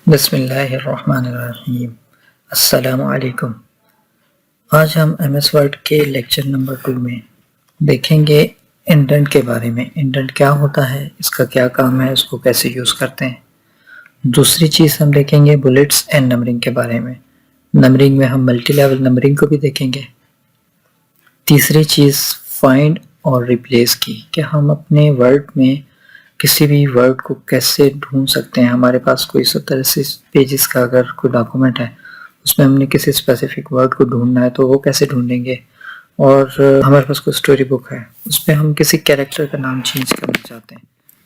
बिस्मिल्लाहिर्रहमानिर्रहीम। अस्सलामुअलैकुम। आज हम एमएस वर्ड के लेक्चर नंबर 2 में देखेंगे इंडेंट के बारे में। इंडेंट क्या होता है, इसका क्या काम है, इसको कैसे यूज़ करते हैं। दूसरी चीज़ हम देखेंगे बुलेट्स एंड नंबरिंग के बारे में। नंबरिंग में हम मल्टी लेवल नंबरिंग को भी देखेंगे। तीसरी चीज़ फाइंड और रिप्लेस की, कि हम अपने वर्ड में किसी भी वर्ड को कैसे ढूंढ सकते हैं। हमारे पास कोई 70-80 पेजेस का अगर कोई डॉक्यूमेंट है, उसमें हमने किसी स्पेसिफिक वर्ड को ढूंढना है तो वो कैसे ढूंढेंगे। और हमारे पास कोई स्टोरी बुक है, उसमें हम किसी कैरेक्टर का नाम चेंज करना चाहते हैं,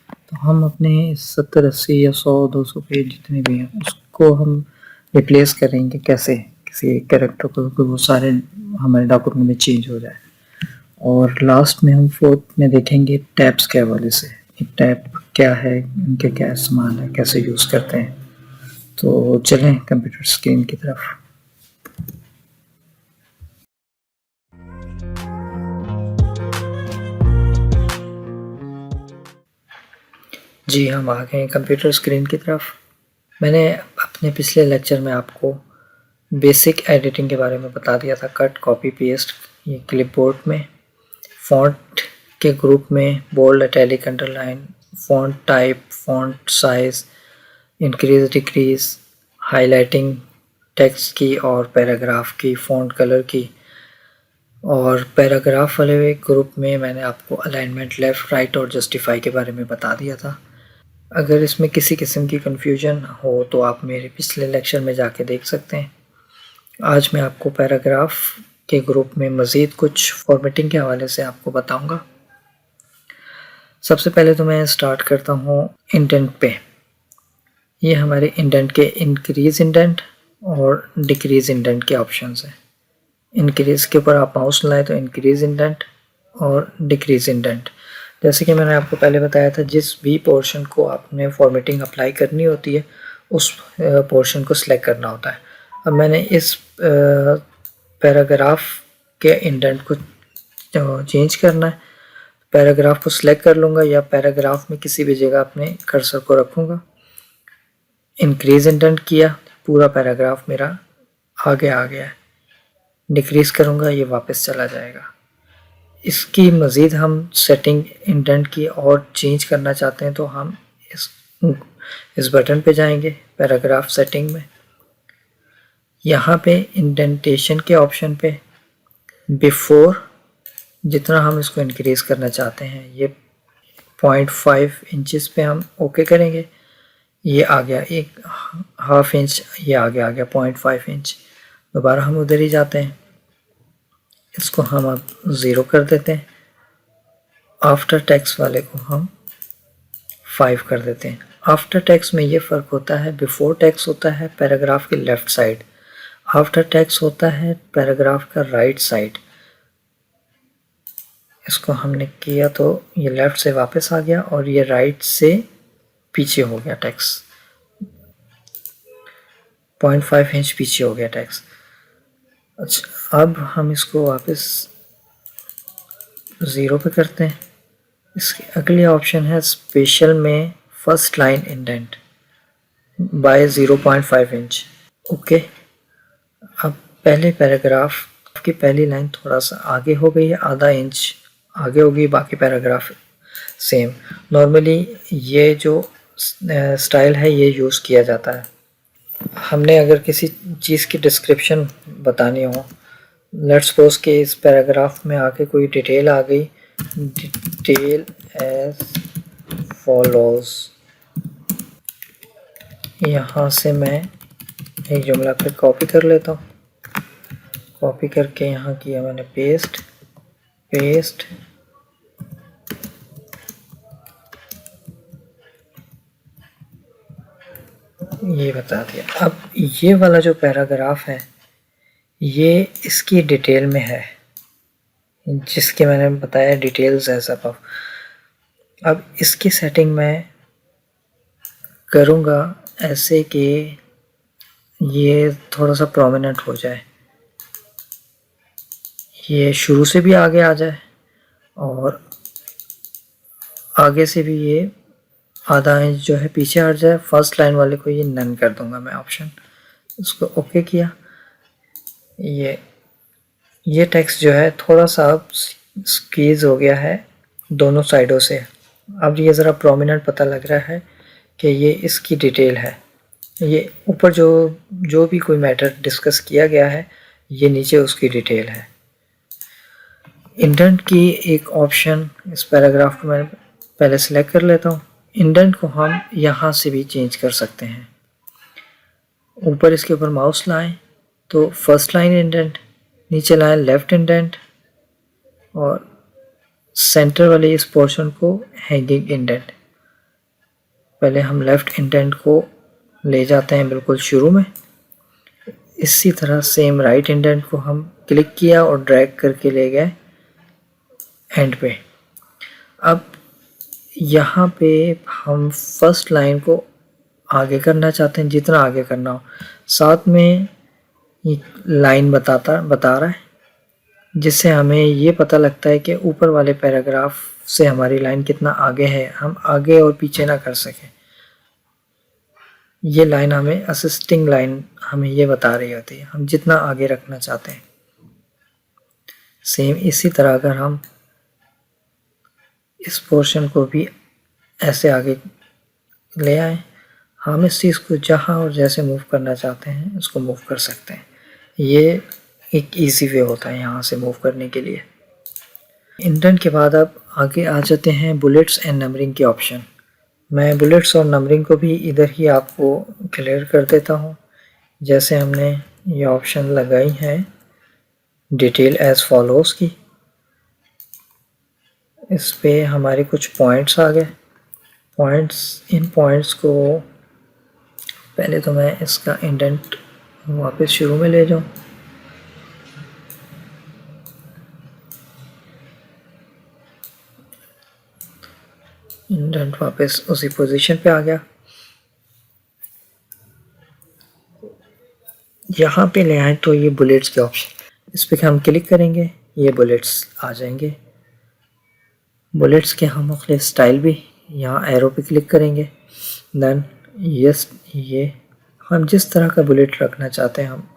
तो हम अपने 70-80 या 100-200 पेज जितने भी हैं उसको हम रिप्लेस करेंगे कैसे, किसी कैरेक्टर को वो सारे हमारे डॉक्यूमेंट में चेंज हो जाए। और लास्ट में हम फोर्थ में देखेंगे टैब्स के हवाले से, टैब क्या है, इनके क्या इस्तेमाल है, कैसे यूज़ करते हैं। तो चलें कंप्यूटर स्क्रीन की तरफ। जी, हम आ गए कंप्यूटर स्क्रीन की तरफ। मैंने अपने पिछले लेक्चर में आपको बेसिक एडिटिंग के बारे में बता दिया था, कट कॉपी पेस्ट, ये क्लिपबोर्ड में, फ़ॉन्ट के ग्रुप में bold, italic, underline, font type, font size, increase decrease, highlighting text की और पैराग्राफ की, फ़ॉन्ट कलर की। और पैराग्राफ वाले ग्रुप में मैंने आपको अलाइनमेंट, लेफ़्ट, राइट और जस्टिफाई के बारे में बता दिया था। अगर इसमें किसी किस्म की कन्फ्यूजन हो तो आप मेरे पिछले लेक्चर में जाके देख सकते हैं। आज मैं आपको पैराग्राफ के ग्रुप में मज़ीद कुछ फॉर्मेटिंग के हवाले से आपको बताऊंगा। सबसे पहले तो मैं स्टार्ट करता हूँ इंडेंट पे। ये हमारे इंडेंट के इंक्रीज़ इंडेंट और डिक्रीज़ इंडेंट के ऑप्शंस हैं। इंक्रीज़ के ऊपर आप माउस लाएँ तो इंक्रीज़ इंडेंट और डिक्रीज़ इंडेंट। जैसे कि मैंने आपको पहले बताया था, जिस भी पोर्शन को आपने फॉर्मेटिंग अप्लाई करनी होती है उस पोर्शन को सिलेक्ट करना होता है। अब मैंने इस पैराग्राफ के इंडेंट को चेंज करना है, पैराग्राफ को सिलेक्ट कर लूँगा या पैराग्राफ में किसी भी जगह अपने कर्सर को रखूँगा। इंक्रीज इंडेंट किया, पूरा पैराग्राफ मेरा आगे आ गया है। डिक्रीज़ करूँगा, ये वापस चला जाएगा। इसकी मज़ीद हम सेटिंग इंडेंट की और चेंज करना चाहते हैं तो हम इस बटन पे जाएंगे, पैराग्राफ सेटिंग में। यहाँ पे इंडेंटेशन के ऑप्शन पे बिफोर जितना हम इसको इंक्रीज़ करना चाहते हैं, ये 0.5 इंचेस पे हम ओके करेंगे। ये आ गया, 1/2 इंच ये आगे आ गया 0.5 इंच। दोबारा हम उधर ही जाते हैं, इसको हम अब 0 कर देते हैं। आफ्टर टेक्स्ट वाले को हम 5 कर देते हैं। आफ्टर टेक्स्ट में ये फ़र्क होता है, बिफोर टेक्स्ट होता है पैराग्राफ के लेफ़्ट साइड, आफ्टर टेक्स्ट होता है पैराग्राफ का राइट साइड। इसको हमने किया तो ये लेफ़्ट से वापस आ गया और ये राइट से पीछे हो गया टेक्स्ट, 0.5 इंच पीछे हो गया टेक्स्ट। अच्छा, अब हम इसको वापस 0 पे करते हैं। इसकी अगली ऑप्शन है स्पेशल में first line indent by 0.5 inch. Okay, अब पहले पैराग्राफ की पहली लाइन थोड़ा सा आगे हो गई है, आधा इंच आगे हो गई, बाकी पैराग्राफ सेम। नॉर्मली ये जो स्टाइल है ये यूज़ किया जाता है। हमने अगर किसी चीज़ की डिस्क्रिप्शन बतानी हो, लेट्स सपोज के इस पैराग्राफ में आके कोई डिटेल आ गई, डिटेल एज फॉलोज। यहाँ से मैं एक जुमला फिर कॉपी कर लेता हूँ, कॉपी करके यहाँ किया मैंने पेस्ट, ये बता दिया। अब ये वाला जो पैराग्राफ है ये इसकी डिटेल में है, जिसके मैंने बताया डिटेल्स एज अबव। अब इसकी सेटिंग मैं करूँगा ऐसे कि ये थोड़ा सा प्रोमिनेंट हो जाए, ये शुरू से भी आगे आ जाए और आगे से भी ये आधा इंच जो है पीछे हट जाए। फर्स्ट लाइन वाले को ये नन कर दूंगा मैं ऑप्शन, उसको ओके किया। ये टेक्स्ट जो है थोड़ा सा अब स्क्वीज हो गया है दोनों साइडों से। अब ये ज़रा प्रोमिनेंट पता लग रहा है कि ये इसकी डिटेल है। ये ऊपर जो जो भी कोई मैटर डिस्कस किया गया है, ये नीचे उसकी डिटेल है। इंडेंट की एक ऑप्शन इस पैराग्राफ को मैं पहले सेलेक्ट कर लेता हूँ। इंडेंट को हम यहाँ से भी चेंज कर सकते हैं। ऊपर इसके ऊपर माउस लाएं तो फर्स्ट लाइन इंडेंट, नीचे लाएं लेफ्ट इंडेंट, और सेंटर वाले इस पोर्शन को हैंगिंग इंडेंट। पहले हम लेफ्ट इंडेंट को ले जाते हैं बिल्कुल शुरू में। इसी तरह सेम राइट इंडेंट को हम क्लिक किया और ड्रैग करके ले गए एंड पे। अब यहाँ पे हम फर्स्ट लाइन को आगे करना चाहते हैं, जितना आगे करना हो। साथ में ये लाइन बता रहा है, जिससे हमें ये पता लगता है कि ऊपर वाले पैराग्राफ से हमारी लाइन कितना आगे है, हम आगे और पीछे ना कर सकें। ये लाइन हमें असिस्टिंग लाइन हमें ये बता रही होती है हम जितना आगे रखना चाहते हैं। सेम इसी तरह अगर हम इस पोर्शन को भी ऐसे आगे ले आए, हम इस चीज़ को जहाँ और जैसे मूव करना चाहते हैं उसको मूव कर सकते हैं। ये एक इजी वे होता है यहाँ से मूव करने के लिए। इंडेंट के बाद अब आगे आ जाते हैं बुलेट्स एंड नंबरिंग के ऑप्शन। मैं बुलेट्स और नंबरिंग को भी इधर ही आपको क्लियर कर देता हूँ। जैसे हमने ये ऑप्शन लगाई है डिटेल एज फॉलोज की, इस पे हमारे कुछ पॉइंट्स आ गए। इन पॉइंट्स को पहले तो मैं इसका इंडेंट वापस शुरू में ले जाऊँ। इंडेंट वापस उसी पोजीशन पे आ गया। यहाँ पे ले आए तो ये बुलेट्स के ऑप्शन, इस पे हम क्लिक करेंगे, ये बुलेट्स आ जाएंगे। बुलेट्स के हम मुख्तलिफ स्टाइल भी, यहाँ एरो पे क्लिक करेंगे, देन ये हम जिस तरह का बुलेट रखना चाहते हैं हम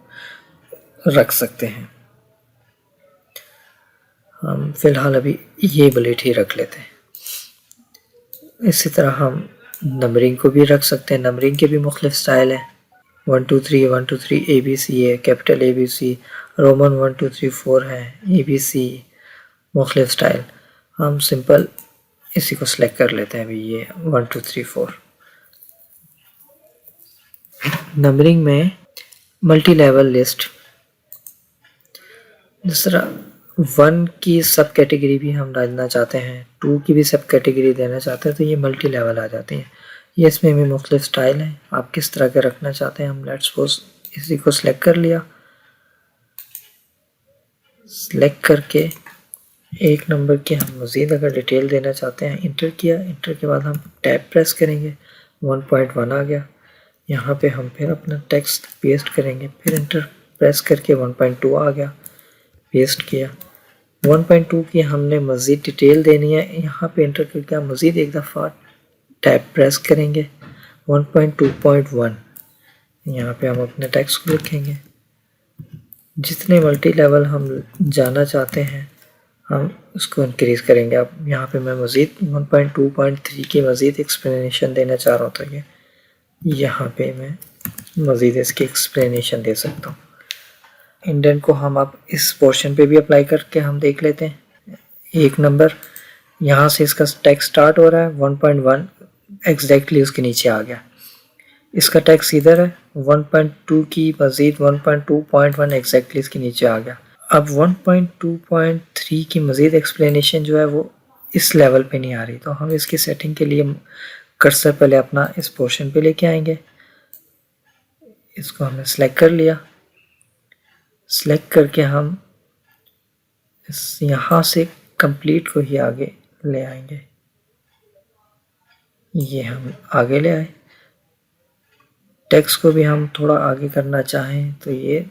रख सकते हैं। हम फिलहाल अभी ये बुलेट ही रख लेते हैं। इसी तरह हम नंबरिंग को भी रख सकते हैं। नंबरिंग के भी मुख्तलिफ स्टाइल हैं। 1 2 3 1 2 3 ABC है, कैपिटल ABC, रोमन 1 2 3 4 है, ABC, मुख्तलिफ स्टाइल। हम सिंपल इसी को सिलेक्ट कर लेते हैं अभी, ये 1 2 3 4। नंबरिंग में मल्टी लेवल लिस्ट, जिस तरह 1 की सब कैटेगरी भी हम डालना चाहते हैं, 2 की भी सब कैटेगरी देना चाहते हैं, तो ये मल्टी लेवल आ जाती है। ये इसमें भी मुख्तलिफ स्टाइल हैं, आप किस तरह के रखना चाहते हैं। हम लेट्स सपोज इसी को सिलेक्ट कर लिया। सिलेक्ट करके एक नंबर की हम मज़ीद अगर डिटेल देना चाहते हैं, इंटर किया। इंटर के बाद हम टैब प्रेस करेंगे, 1.1 आ गया। यहाँ पे हम फिर अपना टेक्स्ट पेस्ट करेंगे, फिर इंटर प्रेस करके 1.2 आ गया, पेस्ट किया। 1.2 की हमने मज़ीद डिटेल देनी है, यहाँ पे इंटर करके हम मज़ीद एक दफ़ा टैब प्रेस करेंगे। 1.2.1 यहाँ पे हम अपने टेक्स्ट को लिखेंगे। जितने मल्टी लेवल हम जाना चाहते हैं हम उसको इंक्रीज़ करेंगे। अब यहाँ पे मैं मज़ीद 1.2.3 की मज़ीद एक्सप्लेनेशन देना चाह रहा हूँ, तो ये यहाँ पे मैं मज़ीद इसकी एक्सप्लेनेशन दे सकता हूँ। इंडेंट को हम अब इस पोर्शन पे भी अप्लाई करके हम देख लेते हैं। एक नंबर यहाँ से इसका टेक्स्ट स्टार्ट हो रहा है, 1.1 एग्जैक्टली उसके नीचे आ गया। इसका टेक्स्ट इधर है, 1.2 की मज़ीद 1.2.1 एग्जैक्टली इसके नीचे आ गया। अब 1.2.3 की मज़ीद एक्सप्लेनेशन जो है वो इस लेवल पे नहीं आ रही, तो हम इसकी सेटिंग के लिए कर्सर पहले अपना इस पोर्शन पे लेके आएंगे। इसको हमने सेलेक्ट कर लिया। सेलेक्ट करके हम इस यहाँ से कंप्लीट को ही आगे ले आएंगे। ये हम आगे ले आए। टेक्स्ट को भी हम थोड़ा आगे करना चाहें तो ये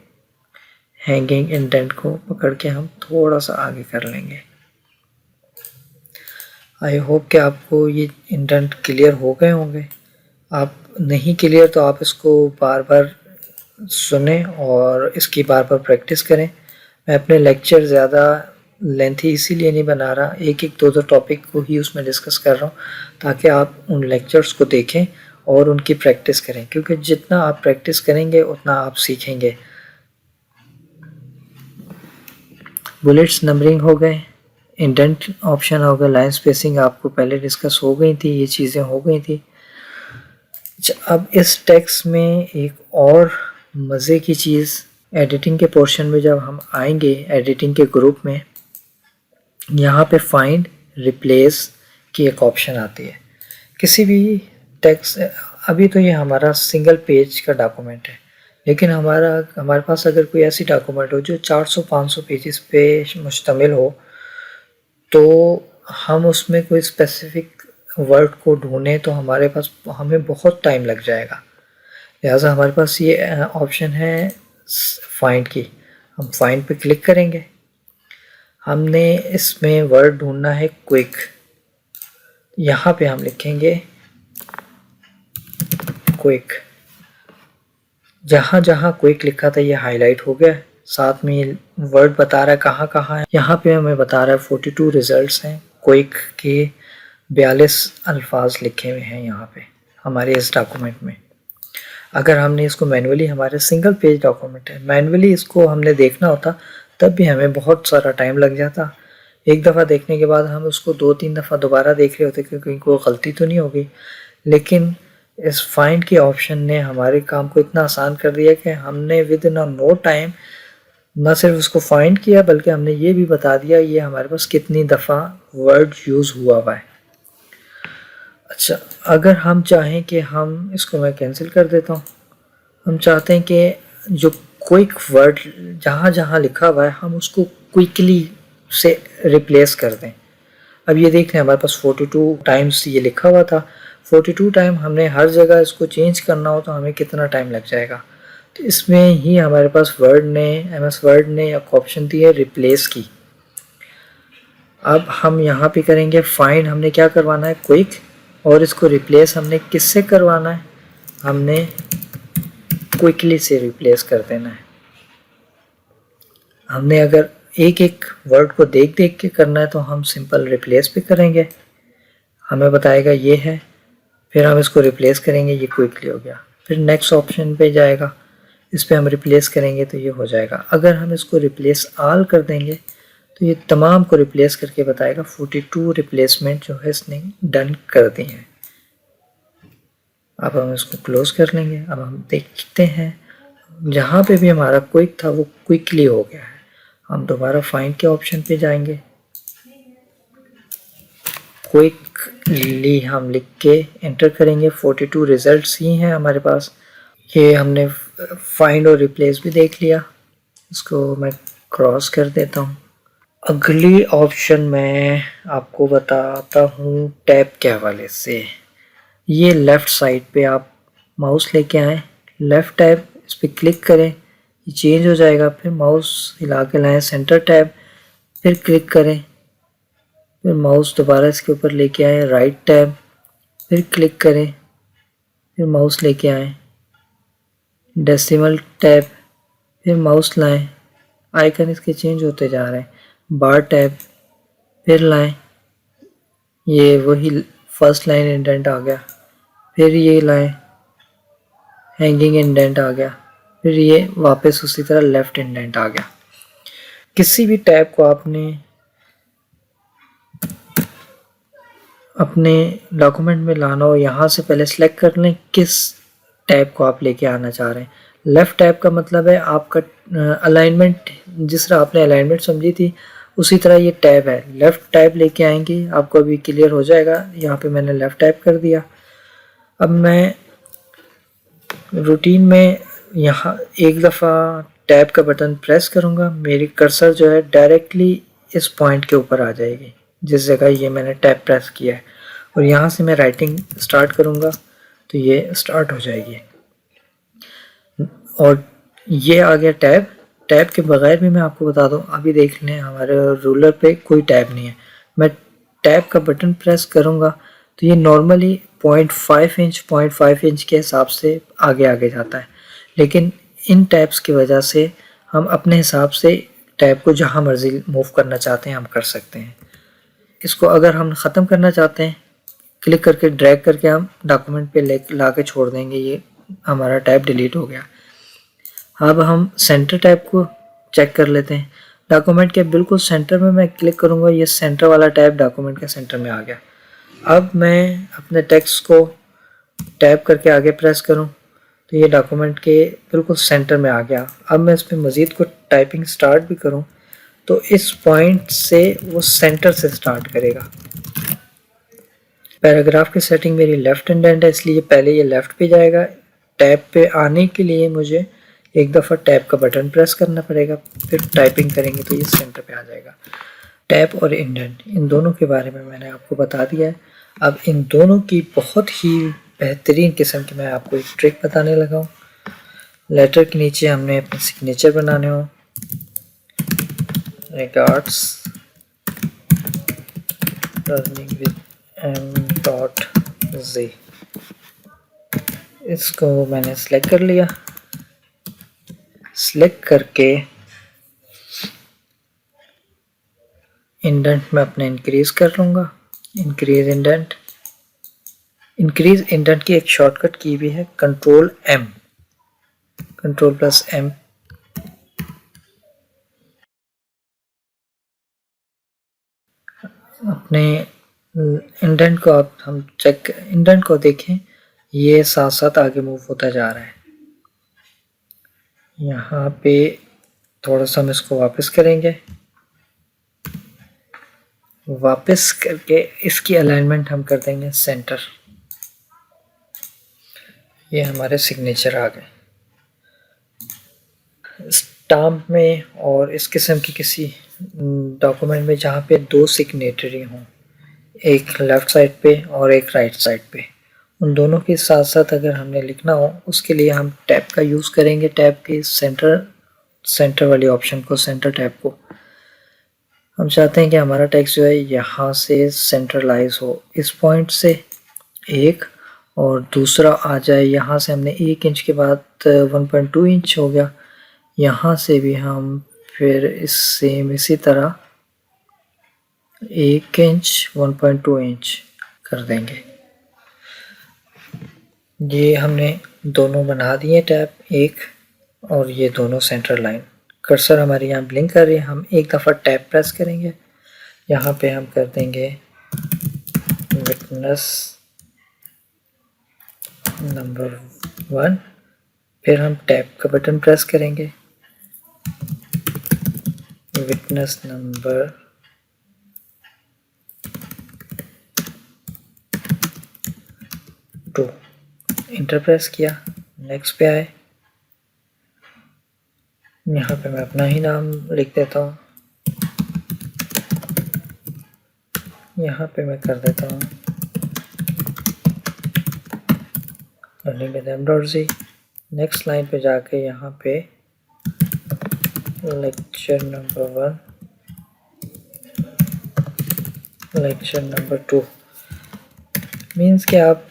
हैंगिंग इंडेंट को पकड़ के हम थोड़ा सा आगे कर लेंगे। आई होप कि आपको ये इंडेंट क्लियर हो गए होंगे। आप नहीं क्लियर तो आप इसको बार बार सुने और इसकी बार बार प्रैक्टिस करें। मैं अपने लेक्चर ज़्यादा लेंथी इसीलिए नहीं बना रहा, एक एक दो दो टॉपिक को ही उसमें डिस्कस कर रहा हूँ ताकि आप उन लेक्चर्स को देखें और उनकी प्रैक्टिस करें, क्योंकि जितना आप प्रैक्टिस करेंगे उतना आप सीखेंगे। बुलेट्स नंबरिंग हो गए, इंडेंट ऑप्शन हो गया, लाइन स्पेसिंग आपको पहले डिस्कस हो गई थी, ये चीज़ें हो गई थी। अब इस टेक्स्ट में एक और मज़े की चीज़, एडिटिंग के पोर्शन में जब हम आएंगे एडिटिंग के ग्रुप में, यहाँ पे फाइंड रिप्लेस की एक ऑप्शन आती है किसी भी टेक्स्ट। अभी तो ये हमारा सिंगल पेज का डॉक्यूमेंट है, लेकिन हमारे पास अगर कोई ऐसी डॉक्यूमेंट हो जो 400-500 पेजेस पे मुश्तमिल हो, तो हम उसमें कोई स्पेसिफिक वर्ड को ढूंढें तो हमें बहुत टाइम लग जाएगा। लिहाजा हमारे पास ये ऑप्शन है फाइंड की, हम फाइंड पे क्लिक करेंगे। हमने इसमें वर्ड ढूंढना है क्विक, यहाँ पे हम लिखेंगे क्विक। जहाँ जहाँ क्विक लिखा था ये हाईलाइट हो गया, साथ में वर्ड बता रहा है कहाँ कहाँ है। यहाँ पे हमें बता रहा है 42 रिजल्ट्स हैं, क्विक के 42 अल्फाज लिखे हुए हैं यहाँ पे हमारे इस डॉक्यूमेंट में। अगर हमने इसको मैनुअली, हमारे सिंगल पेज डॉक्यूमेंट है, मैनुअली इसको हमने देखना होता तब भी हमें बहुत सारा टाइम लग जाता। एक दफ़ा देखने के बाद हम उसको 2-3 दफ़ा दोबारा देख रहे होते क्योंकि कोई गलती तो नहीं होगी। लेकिन इस फाइंड के ऑप्शन ने हमारे काम को इतना आसान कर दिया कि हमने विद इन नो टाइम न सिर्फ उसको फाइंड किया बल्कि हमने ये भी बता दिया ये हमारे पास कितनी दफ़ा वर्ड यूज़ हुआ है। अच्छा, अगर हम चाहें कि हम इसको, मैं कैंसिल कर देता हूँ, हम चाहते हैं कि जो क्विक वर्ड जहाँ जहाँ लिखा हुआ है हम उसको क्विकली से रिप्लेस कर दें। अब ये देख लें हमारे पास 42 टाइम्स ये लिखा हुआ था, 42 टाइम हमने हर जगह इसको चेंज करना हो तो हमें कितना टाइम लग जाएगा। तो इसमें ही हमारे पास एमएस वर्ड ने एक ऑप्शन दी है रिप्लेस की। अब हम यहाँ पे करेंगे फाइंड, हमने क्या करवाना है क्विक, और इसको रिप्लेस हमने किससे करवाना है, हमने क्विकली से रिप्लेस कर देना है। हमने अगर एक एक वर्ड को देख देख के करना है तो हम सिंपल रिप्लेस पे करेंगे, हमें बताएगा ये है, फिर हम इसको रिप्लेस करेंगे, ये क्विकली हो गया। फिर नेक्स्ट ऑप्शन पे जाएगा, इस पर हम रिप्लेस करेंगे तो ये हो जाएगा। अगर हम इसको रिप्लेस ऑल कर देंगे तो ये तमाम को रिप्लेस करके बताएगा 42 रिप्लेसमेंट जो है इसने डन कर दी हैं। अब हम इसको क्लोज कर लेंगे। अब हम देखते हैं जहाँ पे भी हमारा क्विक था वो क्विकली हो गया है। हम दोबारा फाइंड के ऑप्शन पे जाएंगे, क्विकली हम लिख के एंटर करेंगे, 42 रिजल्ट्स ही हैं हमारे पास। ये हमने फाइंड और रिप्लेस भी देख लिया, इसको मैं क्रॉस कर देता हूँ। अगली ऑप्शन मैं आपको बताता हूँ टैब के हवाले से। ये लेफ़्ट साइड पे आप माउस लेके आएँ, लेफ़्ट टैब, इस पर क्लिक करें, ये चेंज हो जाएगा। फिर माउस हिला के लाएँ सेंटर टैब, फिर क्लिक करें, फिर माउस दोबारा इसके ऊपर लेके आएँ राइट टैब, फिर क्लिक करें, फिर माउस लेके आएँ डेसिमल टैब, फिर माउस लाएँ, आइकन इसके चेंज होते जा रहे हैं, बार टैब, फिर लाएँ, ये वही फर्स्ट लाइन इंडेंट आ गया, फिर ये लाएँ हैंगिंग इंडेंट आ गया, फिर ये वापस उसी तरह लेफ्ट इंडेंट आ गया। किसी भी टैब को आपने अपने डॉक्यूमेंट में लाना हो, यहाँ से पहले सेलेक्ट कर लें किस टैब को आप लेके आना चाह रहे हैं। लेफ़्ट टैब का मतलब है आपका अलाइनमेंट, जिस तरह आपने अलाइनमेंट समझी थी उसी तरह ये टैब है। लेफ़्ट टैब लेके आएंगे, आपको अभी क्लियर हो जाएगा। यहाँ पे मैंने लेफ़्ट टैब कर दिया। अब मैं रूटीन में यहाँ एक दफ़ा टैब का बटन प्रेस करूँगा, मेरी कर्सर जो है डायरेक्टली इस पॉइंट के ऊपर आ जाएगी जिस जगह ये मैंने टैब प्रेस किया है, और यहाँ से मैं राइटिंग स्टार्ट करूँगा तो ये स्टार्ट हो जाएगी। और ये आ गया टैब। टैब के बगैर भी मैं आपको बता दूँ, अभी देख लें हमारे रूलर पे कोई टैब नहीं है। मैं टैब का बटन प्रेस करूँगा तो ये नॉर्मली 0.5 इंच के हिसाब से आगे आगे जाता है, लेकिन इन टैब्स की वजह से हम अपने हिसाब से टैब को जहाँ मर्जी मूव करना चाहते हैं हम कर सकते हैं। इसको अगर हम ख़त्म करना चाहते हैं, क्लिक करके ड्रैग करके हम डॉक्यूमेंट पे ला के छोड़ देंगे, ये हमारा टैब डिलीट हो गया। अब हम सेंटर टैब को चेक कर लेते हैं। डॉक्यूमेंट के बिल्कुल सेंटर में मैं क्लिक करूँगा, ये सेंटर वाला टैब डॉक्यूमेंट के सेंटर में आ गया। अब मैं अपने टेक्स्ट को टैब करके आगे प्रेस करूँ तो ये डॉक्यूमेंट के बिल्कुल सेंटर में आ गया। अब मैं इस पर मज़ीद को टाइपिंग स्टार्ट भी करूँ तो इस पॉइंट से वो सेंटर से स्टार्ट करेगा। पैराग्राफ की सेटिंग मेरी लेफ़्ट इंडेंट है, इसलिए पहले ये लेफ़्ट पे जाएगा। टैब पे आने के लिए मुझे एक दफ़ा टैब का बटन प्रेस करना पड़ेगा, फिर टाइपिंग करेंगे तो ये सेंटर पे आ जाएगा। टैब और इंडेंट इन दोनों के बारे में मैंने आपको बता दिया है। अब इन दोनों की बहुत ही बेहतरीन किस्म की मैं आपको एक ट्रिक बताने लगा हूँ। लेटर के नीचे हमने अपने सिग्नेचर बनाने हो, रिगार्ड्स लर्निंग विद m.z, इसको मैंने सेलेक्ट कर लिया। सेलेक्ट करके इंडेंट में अपने इंक्रीज कर लूँगा, इंक्रीज इंडेंट। इंक्रीज इंडेंट की एक शॉर्टकट की भी है कंट्रोल M, कंट्रोल+M। अपने इंडेंट को आप हम चेक इंडेंट को देखें, ये साथ साथ आगे मूव होता जा रहा है। यहाँ पे थोड़ा सा हम इसको वापस करेंगे, वापस करके इसकी अलाइनमेंट हम कर देंगे सेंटर। ये हमारे सिग्नेचर आ गए। स्टाम्प में और इस किस्म की किसी डॉक्यूमेंट में जहाँ पे दो सिग्नेटरी हों, एक लेफ़्ट साइड पे और एक राइट साइड पे, उन दोनों के साथ साथ अगर हमने लिखना हो उसके लिए हम टैब का यूज़ करेंगे। टैब के सेंटर वाली ऑप्शन को, सेंटर टैब को हम चाहते हैं कि हमारा टेक्स्ट जो है यहाँ से सेंट्रलाइज हो, इस पॉइंट से एक, और दूसरा आ जाए यहाँ से। हमने 1 इंच के बाद 1.2 इंच हो गया, यहाँ से भी हम फिर इसी तरह 1 इंच 1.2 इंच कर देंगे। ये हमने दोनों बना दिए टैब एक, और ये दोनों सेंटर लाइन। कर्सर हमारे यहाँ ब्लिंक कर रही है। हम एक दफ़ा टैब प्रेस करेंगे, यहाँ पे हम कर देंगे विटनेस नंबर 1, फिर हम टैब का बटन प्रेस करेंगे, विटनेस नंबर 2, इंटर प्रेस किया, नेक्स्ट पे आए। यहाँ पे मैं अपना ही नाम लिख देता हूँ, यहाँ पे मैं कर देता हूँ learning with m.z। Next line पे जाके यहाँ पे lecture number 1, lecture number 2। Means कि आप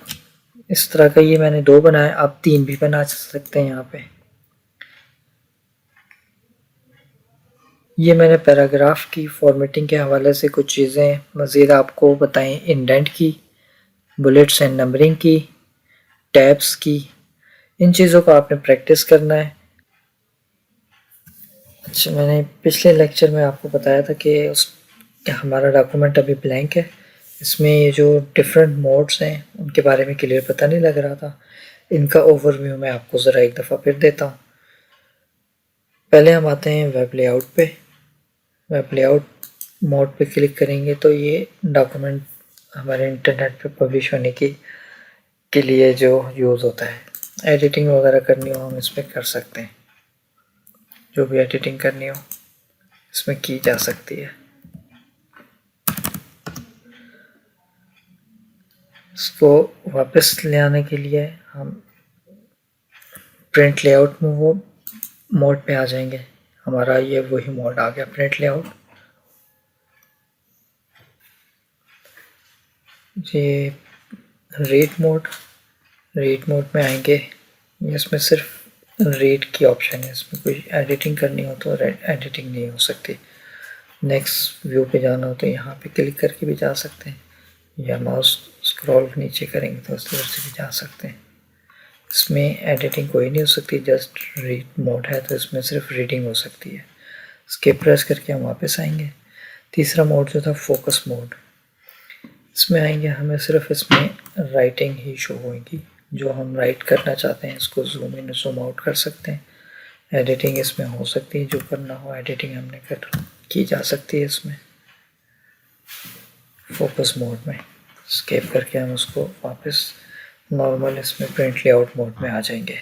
इस तरह का, ये मैंने 2 बनाए, आप 3 भी बना सकते हैं। यहाँ पे ये मैंने पैराग्राफ की फॉर्मेटिंग के हवाले से कुछ चीज़ें मज़ीद आपको बताएं, इंडेंट की, बुलेट्स एंड नंबरिंग की, टैब्स की। इन चीज़ों को आपने प्रैक्टिस करना है। अच्छा, मैंने पिछले लेक्चर में आपको बताया था कि हमारा डॉक्यूमेंट अभी ब्लैंक है, इसमें ये जो डिफरेंट मोड्स हैं उनके बारे में क्लियर पता नहीं लग रहा था। इनका ओवरव्यू मैं आपको ज़रा एक दफ़ा फिर देता हूँ। पहले हम आते हैं वेब लेआउट पे। वेब लेआउट मोड पे क्लिक करेंगे तो ये डॉक्यूमेंट हमारे इंटरनेट पे पब्लिश होने के लिए जो यूज़ होता है, एडिटिंग वगैरह करनी हो हम इस पर कर सकते हैं। जो भी एडिटिंग करनी हो इसमें की जा सकती है। इसको वापस ले आने के लिए हम प्रिंट लेआउट में वो मोड पे आ जाएंगे। हमारा ये वही मोड आ गया, प्रिंट लेआउट। ये रीड मोड में आएंगे। इसमें सिर्फ रीड की ऑप्शन है, इसमें कोई एडिटिंग करनी हो तो एडिटिंग नहीं हो सकती। नेक्स्ट व्यू पे जाना हो तो यहाँ पे क्लिक करके भी जा सकते हैं, या माउस स्क्रॉल नीचे करेंगे तो उस तरह से भी जा सकते हैं। इसमें एडिटिंग कोई नहीं हो सकती, जस्ट रीड मोड है तो इसमें सिर्फ रीडिंग हो सकती है। स्किप प्रेस करके हम वापस आएंगे। तीसरा मोड जो था फोकस मोड, इसमें आएंगे हमें सिर्फ इसमें राइटिंग ही शो होगी। जो हम राइट करना चाहते हैं इसको जूम इन जूम आउट कर सकते हैं। एडिटिंग इसमें हो सकती है, जो करना हो एडिटिंग हमने की जा सकती है इसमें फोकस मोड में। स्केप करके हम उसको वापस नॉर्मल इसमें प्रिंट लेआउट मोड में आ जाएंगे।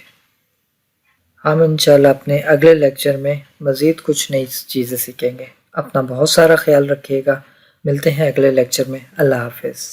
हम इंशाल्लाह अपने अगले लेक्चर में मज़ीद कुछ नई चीज़ें सीखेंगे। अपना बहुत सारा ख्याल रखिएगा। मिलते हैं अगले लेक्चर में। अल्लाह हाफिज़।